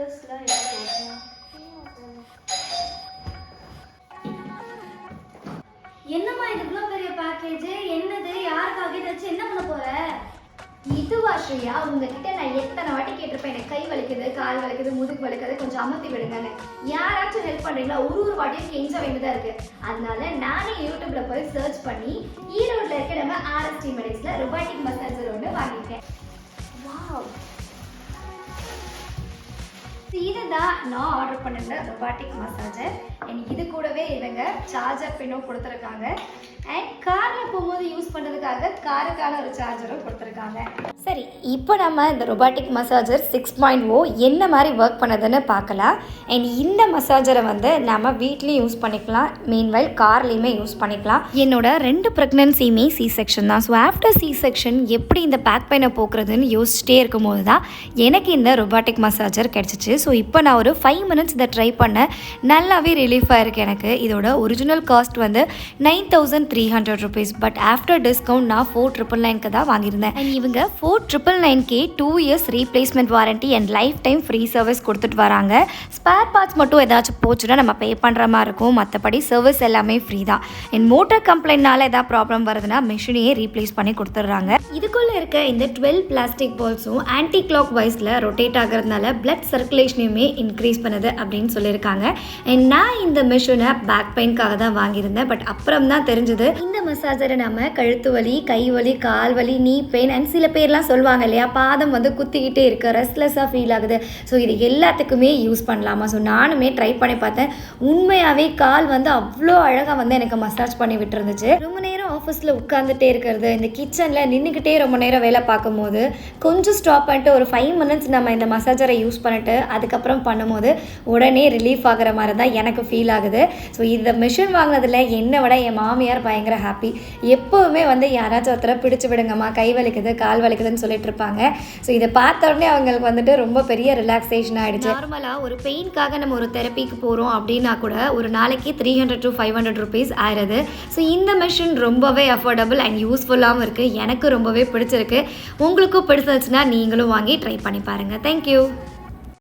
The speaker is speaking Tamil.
ஸ்டிக்கர்ஸ்ல எப்படி ஓட்டணும்? என்னம்மா இது இவ்வளோ பெரிய பேக்கேஜ்? என்னது? யாருக்காக இதை வச்சு என்ன பண்ண போற? இதுவா ஸ்ரீயா, உங்ககிட்ட நான் எத்தனை வாட்டி கேட்டிருப்பேன், எனக்கு கை வலிக்குது, கால் வலிக்குது, முதுகு வலிக்குது, கொஞ்சம் அமர்த்தி விடுங்கன்னு. யாராச்சும் ஹெல்ப் பண்றீங்களா? ஒரு வாட்டியும் கெஞ்ச வேண்டியதா இருக்கு. அதனால நானே யூடியூப்ல போய் சர்ச் பண்ணி ஈரோட்ல இருக்க நம்ம ஆர்எஸ்டி மெடிக்ஸ்ல ரொபாட்டிக் மசாஜர் ஒன்று வாங்கிட்டேன். வாவ், இதுதான் நான் ஆர்டர் பண்ணிருந்த ரொபாட்டிக் மசாஜர். எனக்கு இது கூடவே இவங்க சார்ஜர் பின்னும் கொடுத்துருக்காங்க. அண்ட் காரில் போகும்போது யூஸ் பண்ணுறதுக்காக காருக்கான ஒரு சார்ஜரும் கொடுத்துருக்காங்க. சரி, இப்போ நம்ம இந்த ரொபாட்டிக் மசாஜர் 6.0 என்ன மாதிரி ஒர்க் பண்ணுதுன்னு பார்க்கலாம். அண்ட் இந்த மசாஜரை வந்து நம்ம வீட்லேயும் யூஸ் பண்ணிக்கலாம், மீன்வைல் கார்லேயுமே யூஸ் பண்ணிக்கலாம். என்னோட 2 ப்ரெக்னன்சியுமே சி செக்ஷன் தான். ஸோ ஆஃப்டர் சி செக்ஷன் எப்படி இந்த பேக் பெயினை போக்குறதுன்னு யோசிச்சிட்டே இருக்கும்போது தான் எனக்கு இந்த ரொபாட்டிக் மசாஜர் கிடச்சிச்சு. ஸோ இப்போ நான் ஒரு 5 மினிட்ஸ் இதை ட்ரை பண்ணேன். நல்லாவே ரிலீஃபாக இருக்குது எனக்கு. இதோட ஒரிஜினல் காஸ்ட் வந்து 9300 rupees. பட் ஆஃப்டர் டிஸ்கவுண்ட் நான் 4999 தான் வாங்கியிருந்தேன். அண்ட் இவங்க 4999 2 years replacement warranty and life time free service கொடுத்துட்டு வராங்க. ஸ்பேர் பார்ட்ஸ் மட்டும் ஏதாச்சும் போச்சுன்னா நம்ம பே பண்ணுற மாதிரி இருக்கும், மற்றபடி சர்வீஸ் எல்லாமே ஃப்ரீ தான். அண்ட் மோட்டர் கம்ப்ளைண்ட்னால ஏதாவது ப்ராப்ளம் வருதுன்னா மிஷினையே ரீப்ளேஸ் பண்ணி கொடுத்துட்றாங்க. இதுக்குள்ளே இருக்க இந்த 12 பிளாஸ்டிக் பால்ஸும் ஆன்டி கிளாக் வைஸில் ரொட்டேட் ஆகிறதுனால பிளட் சர்க்குலேஷனையுமே இன்க்ரீஸ் பண்ணுது அப்படின்னு சொல்லியிருக்காங்க. அண்ட் நான் இந்த மிஷினை பேக் பெயின்காக தான் வாங்கியிருந்தேன். பட் அப்புறம் தான் தெரிஞ்சது இந்த மசாஜரை நம்ம கழுத்து வலி, கை வலி, கால் வலி, நீ பெயின் அண்ட் சில பேர்லாம் சொல்லுவாங்க இல்லையா, பாதம் வந்து குத்திக்கிட்டே இருக்க, ரெஸ்ட்லெஸ்ஸாக ஃபீல் ஆகுது. ஸோ இது எல்லாத்துக்குமே யூஸ் பண்ணலாமா? ஸோ நானுமே ட்ரை பண்ணி பார்த்தேன். உண்மையாகவே கால் வந்து அவ்வளோ அழகாக வந்து எனக்கு மசாஜ் பண்ணி விட்டுருந்துச்சு. ரொம்ப நேரம் ஆஃபீஸில் உட்காந்துட்டே இருக்கிறது, இந்த கிச்சனில் நின்றுக்கிட்டே ரொம்ப நேரம் வேலை பார்க்கும்போது கொஞ்சம் ஸ்டாப் பண்ணிட்டு ஒரு 5 மினிட்ஸ் நம்ம இந்த மசாஜரை யூஸ் பண்ணிட்டு அதுக்கப்புறம் பண்ணும்போது உடனே ரிலீஃப் ஆகிற மாதிரி தான் எனக்கு ஃபீல் ஆகுது. ஸோ இந்த மிஷின் வாங்கினதில் என்னை விட என் மாமியார் பயங்கர ஹாப்பி. எப்போவுமே வந்து யாராச்சும் ஒருத்தரை பிடிச்சி விடுங்கம்மா, கை வலிக்குது, கால் வலிக்குதுன்னு சொல்லிட்டு இருப்பாங்க. ஸோ இதை பார்த்த உடனே அவங்களுக்கு வந்துட்டு ரொம்ப பெரிய ரிலாக்ஸேஷன் ஆகிடுச்சு. நார்மலாக ஒரு பெயின்காக நம்ம ஒரு தெரப்பிக்கு போகிறோம் அப்படின்னா கூட ஒரு நாளைக்கு 300 to 500 rupees ஆயிடுது. ஸோ இந்த மிஷின் ரொம்பவே அஃபோர்டபுள் அண்ட் யூஸ்ஃபுல்லாகவும் இருக்குது. எனக்கு ரொம்பவே பிடிச்சிருக்கு. உங்களுக்கும் பிடிச்சிருச்சுன்னா நீங்களும் வாங்கி ட்ரை பண்ணி பாருங்கள். தேங்க்யூ.